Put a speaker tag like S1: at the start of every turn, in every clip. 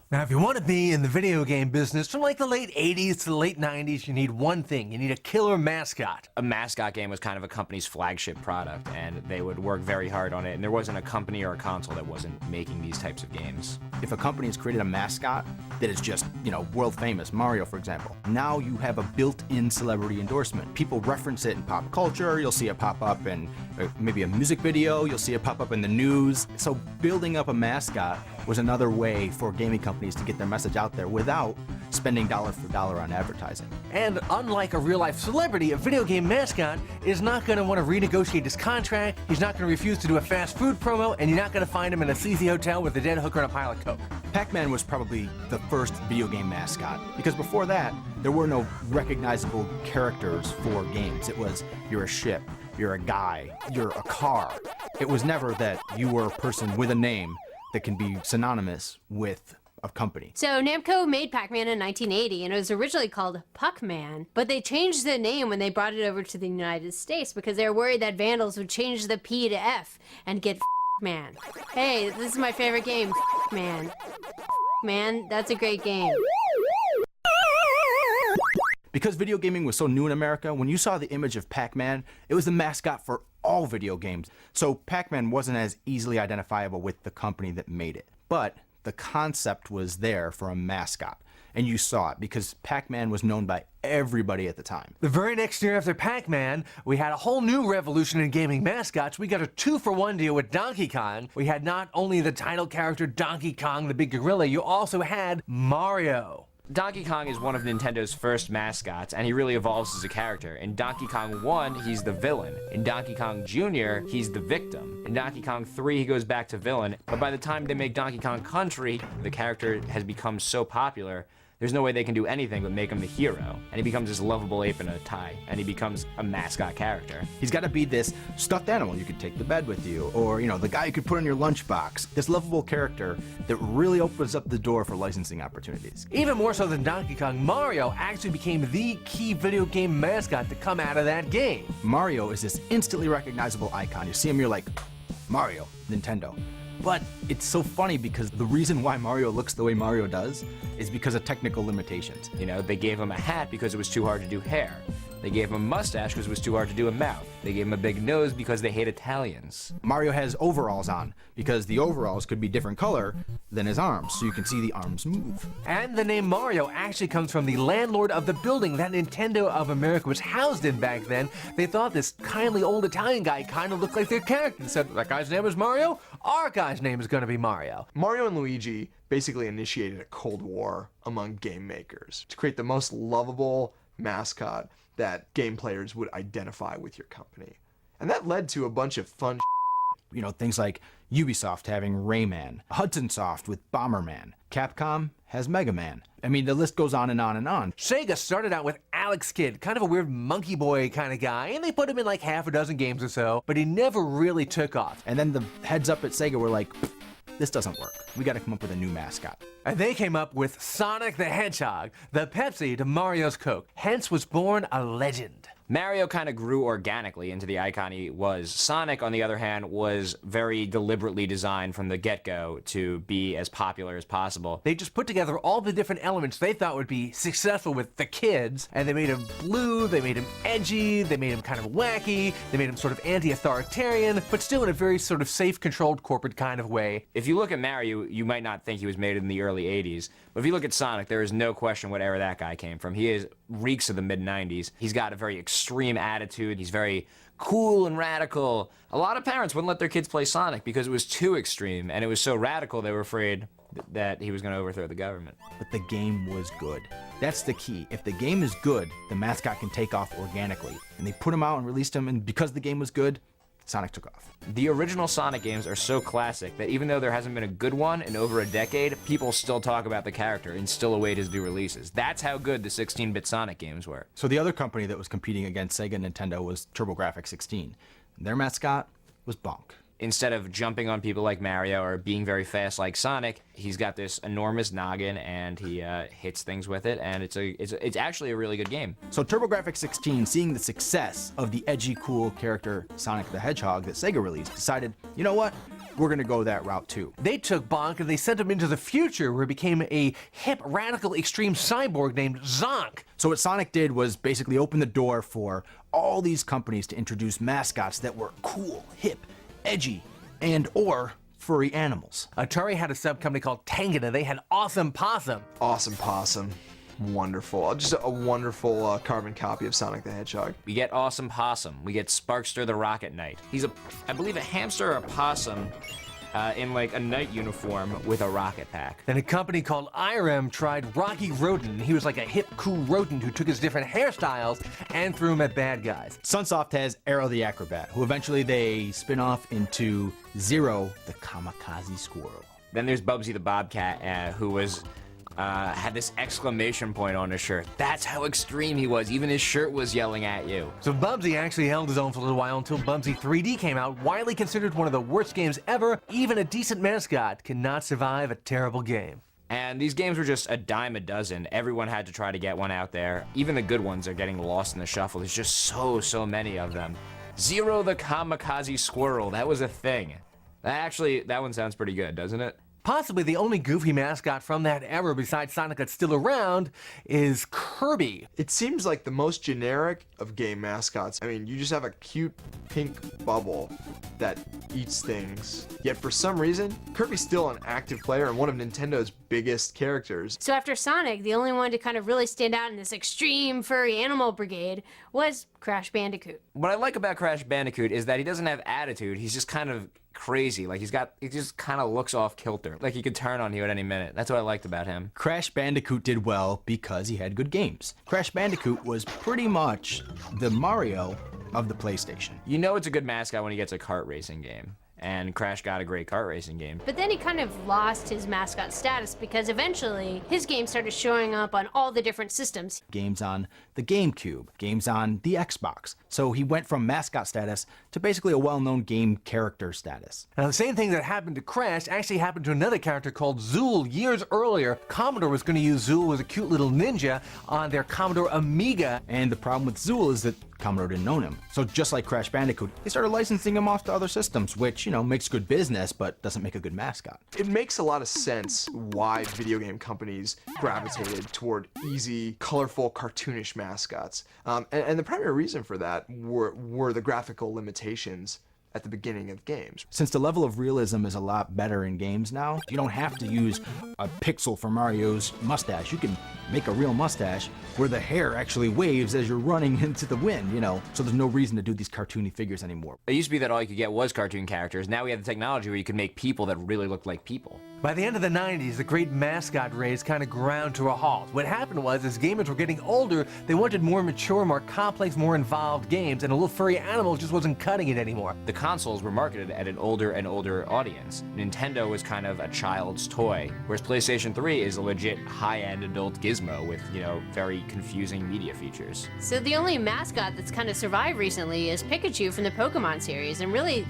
S1: Now, if you want to be in the video game business from like the late 80s to the late 90s, you need one thing. You need a killer mascot.
S2: A mascot game was kind of a company's flagship product, and they would work very hard on it, and there wasn't a company or a console that wasn't making these types of games.
S3: If a company has created a mascot that is just, world famous, Mario for example, now you have a built-in celebrity endorsement. People reference it in pop culture, you'll see it pop up in maybe a music video, you'll see it pop up in the news. So building up a mascot was another way for gaming companies to get their message out there without spending dollar for dollar on advertising.
S1: And unlike a real-life celebrity, a video game mascot is not going to want to renegotiate his contract, he's not going to refuse to do a fast food promo, and you're not going to find him in a sleazy hotel with a dead hooker and a pile of coke.
S3: Pac-Man was probably the first video game mascot, because before that, there were no recognizable characters for games. It was, you're a ship, you're a guy, you're a car. It was never that you were a person with a name that can be synonymous with a company.
S4: So Namco made Pac-Man in 1980, and it was originally called Puck-Man, but they changed the name when they brought it over to the United States because they were worried that vandals would change the P to F and get Man. Hey, this is my favorite game, Man. Man, that's a great game.
S3: Because video gaming was so new in America, when you saw the image of Pac-Man, it was the mascot for all video games. So Pac-Man wasn't as easily identifiable with the company that made it. But the concept was there for a mascot, and you saw it because Pac-Man was known by everybody at the time.
S1: The very next year after Pac-Man, we had a whole new revolution in gaming mascots. We got a 2-for-1 deal with Donkey Kong. We had not only the title character Donkey Kong, the big gorilla, you also had Mario.
S2: Donkey Kong is one of Nintendo's first mascots, and he really evolves as a character. In Donkey Kong 1, he's the villain. In Donkey Kong Jr., he's the victim. In Donkey Kong 3, he goes back to villain, but by the time they make Donkey Kong Country, the character has become so popular, there's no way they can do anything but make him the hero. And he becomes this lovable ape in a tie, and he becomes a mascot character.
S3: He's got to be this stuffed animal you could take to bed with you, or, the guy you could put in your lunchbox. This lovable character that really opens up the door for licensing opportunities.
S1: Even more so than Donkey Kong, Mario actually became the key video game mascot to come out of that game.
S3: Mario is this instantly recognizable icon. You see him, you're like, Mario, Nintendo. But it's so funny because the reason why Mario looks the way Mario does is because of technical limitations.
S2: They gave him a hat because it was too hard to do hair. They gave him a mustache because it was too hard to do a mouth. They gave him a big nose because they hate Italians.
S3: Mario has overalls on because the overalls could be different color than his arms, so you can see the arms move.
S1: And the name Mario actually comes from the landlord of the building that Nintendo of America was housed in back then. They thought this kindly old Italian guy kind of looked like their character and said, that guy's name is Mario? Our guy's name is going to be Mario.
S5: Mario and Luigi basically initiated a Cold War among game makers to create the most lovable mascot that game players would identify with your company. And that led to a bunch of fun
S3: things like Ubisoft having Rayman, Hudson Soft with Bomberman, Capcom has Mega Man. I mean, the list goes on and on and on.
S1: Sega started out with Alex Kidd, kind of a weird monkey boy kind of guy, and they put him in like half a dozen games or so, but he never really took off.
S3: And then the heads up at Sega were like, this doesn't work. We gotta come up with a new mascot.
S1: And they came up with Sonic the Hedgehog, the Pepsi to Mario's Coke. Hence was born a legend.
S2: Mario kind of grew organically into the icon he was. Sonic, on the other hand, was very deliberately designed from the get-go to be as popular as possible.
S1: They just put together all the different elements they thought would be successful with the kids, and they made him blue, they made him edgy, they made him kind of wacky, they made him sort of anti-authoritarian, but still in a very sort of safe, controlled, corporate kind of way.
S2: If you look at Mario, you might not think he was made in the early 80s, but if you look at Sonic, there is no question what era that guy came from. He reeks of the mid-90s. He's got a very extreme attitude. He's very cool and radical. A lot of parents wouldn't let their kids play Sonic because it was too extreme, and it was so radical they were afraid that he was going to overthrow the government.
S3: But the game was good. That's the key. If the game is good, the mascot can take off organically. And they put him out and released him, and because the game was good, Sonic took off.
S2: The original Sonic games are so classic that even though there hasn't been a good one in over a decade, people still talk about the character and still await his new releases. That's how good the 16-bit Sonic games were.
S3: So the other company that was competing against Sega and Nintendo was TurboGrafx-16. Their mascot was Bonk.
S2: Instead of jumping on people like Mario or being very fast like Sonic, he's got this enormous noggin and he hits things with it, and it's actually a really good game.
S3: So TurboGrafx-16, seeing the success of the edgy, cool character Sonic the Hedgehog that Sega released, decided, you know what? We're gonna go that route too.
S1: They took Bonk and they sent him into the future where he became a hip, radical, extreme cyborg named Zonk.
S3: So what Sonic did was basically open the door for all these companies to introduce mascots that were cool, hip, edgy, and or furry animals.
S1: Atari had a sub-company called Tangana. They had Awesome Possum.
S5: Awesome Possum. Wonderful. Just a wonderful carbon copy of Sonic the Hedgehog.
S2: We get Awesome Possum. We get Sparkster the Rocket Knight. He's I believe a hamster or a possum in like a knight uniform with a rocket pack.
S1: Then a company called IRM tried Rocky Rodent. He was like a hip, cool rodent who took his different hairstyles and threw them at bad guys.
S3: Sunsoft has Arrow the Acrobat, who eventually they spin off into Zero the Kamikaze Squirrel.
S2: Then there's Bubsy the Bobcat, who was had this exclamation point on his shirt. That's how extreme he was. Even his shirt was yelling at you.
S1: So Bubsy actually held his own for a little while until Bubsy 3D came out, widely considered one of the worst games ever. Even a decent mascot cannot survive a terrible game.
S2: And these games were just a dime a dozen. Everyone had to try to get one out there. Even the good ones are getting lost in the shuffle. There's just so many of them. Zero the Kamikaze Squirrel, that was a thing. That one sounds pretty good, doesn't it?
S1: Possibly the only goofy mascot from that era besides Sonic that's still around is Kirby.
S5: It seems like the most generic of game mascots. I mean, you just have a cute pink bubble that eats things. Yet for some reason, Kirby's still an active player and one of Nintendo's biggest characters.
S4: So after Sonic, the only one to kind of really stand out in this extreme furry animal brigade was Crash Bandicoot.
S2: What I like about Crash Bandicoot is that he doesn't have attitude. He's just kind of crazy. Like he just kind of looks off kilter. Like he could turn on you at any minute. That's what I liked about him.
S3: Crash Bandicoot did well because he had good games. Crash Bandicoot was pretty much the Mario of the PlayStation.
S2: You know it's a good mascot when he gets a kart racing game. And Crash got a great kart racing game.
S4: But then he kind of lost his mascot status because eventually his game started showing up on all the different systems.
S3: Games on the GameCube, games on the Xbox. So he went from mascot status to basically a well-known game character status.
S1: Now the same thing that happened to Crash actually happened to another character called Zool years earlier. Commodore was going to use Zool as a cute little ninja on their Commodore Amiga.
S3: And the problem with Zool is that Commodore didn't own him. So just like Crash Bandicoot, they started licensing him off to other systems, which, you know, makes good business, but doesn't make a good mascot.
S5: It makes a lot of sense why video game companies gravitated toward easy, colorful, cartoonish mascots. And the primary reason for that were the graphical limitations at the beginning of games.
S3: Since the level of realism is a lot better in games now, you don't have to use a pixel for Mario's mustache. You can make a real mustache where the hair actually waves as you're running into the wind, you know, so there's no reason to do these cartoony figures anymore.
S2: It used to be that all you could get was cartoon characters. Now we have the technology where you can make people that really look like people.
S1: By the end of the 90s, the great mascot race kind of ground to a halt. What happened was, as gamers were getting older, they wanted more mature, more complex, more involved games, and a little furry animal just wasn't cutting it anymore.
S2: The consoles were marketed at an older and older audience. Nintendo was kind of a child's toy, whereas PlayStation 3 is a legit high-end adult gizmo with, you know, very confusing media features.
S4: So the only mascot that's kind of survived recently is Pikachu from the Pokemon series, and really,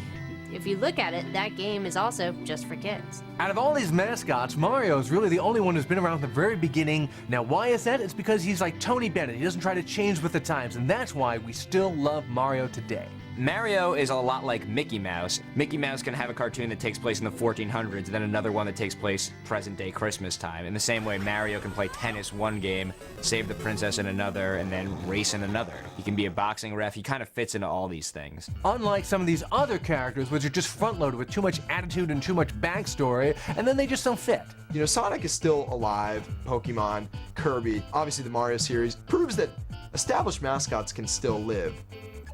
S4: if you look at it, that game is also just for kids.
S1: Out of all these mascots, Mario is really the only one who's been around from the very beginning. Now, why is that? It's because he's like Tony Bennett. He doesn't try to change with the times, and that's why we still love Mario today.
S2: Mario is a lot like Mickey Mouse. Mickey Mouse can have a cartoon that takes place in the 1400s, and then another one that takes place present-day Christmas time. In the same way, Mario can play tennis one game, save the princess in another, and then race in another. He can be a boxing ref. He kind of fits into all these things.
S1: Unlike some of these other characters, which are just front-loaded with too much attitude and too much backstory, and then they just don't fit.
S5: You know, Sonic is still alive, Pokemon, Kirby, obviously the Mario series, proves that established mascots can still live.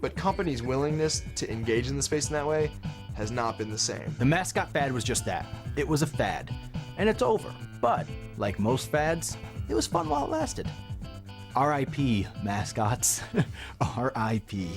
S5: But companies' willingness to engage in the space in that way has not been the same.
S3: The mascot fad was just that. It was a fad. And it's over. But, like most fads, it was fun while it lasted. R.I.P. mascots. R.I.P.